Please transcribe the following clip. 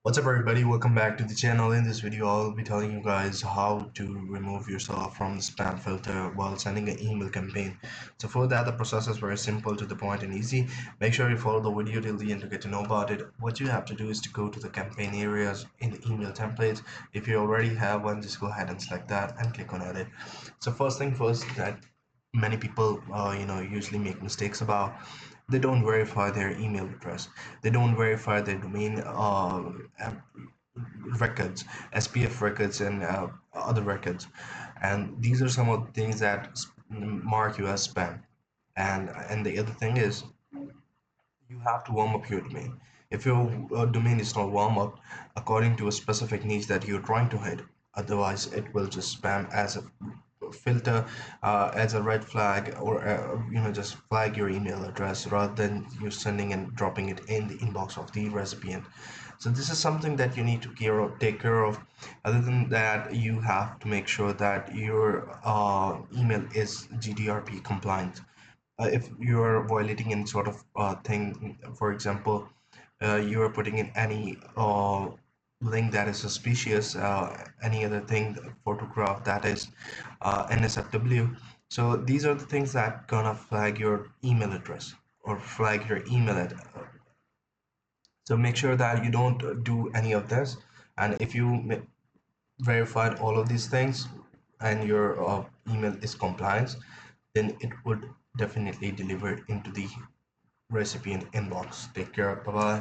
What's up everybody, welcome back to the channel. In this video I'll be telling you guys how to remove yourself from the spam filter while sending an email campaign. So for that, the process is very simple, to the point and easy. Make sure you follow the video till the end to get to know about it. What you have to do is to go to the campaign areas in the email templates. If you already have one, just go ahead and select that and click on edit. So first thing first, that many people usually make mistakes about, they don't verify their email address, they don't verify their domain records, SPF records, and other records. And these are some of the things that mark you as spam. And the other thing is, you have to warm up your domain. If your domain is not warm up according to a specific niche that you're trying to hit, otherwise it will just spam as a filter, as a red flag, or just flag your email address rather than you sending and dropping it in the inbox of the recipient. So this is something that you need to take care of. Other than that, you have to make sure that your email is GDRP compliant. If you're violating any sort of thing, for example, you are putting in any link that is suspicious, any other thing, photograph that is NSFW. So these are the things that gonna flag your email address or flag your email so make sure that you don't do any of this. And if you verified all of these things and your email is compliant, then it would definitely deliver into the recipient inbox. Take care. Bye bye.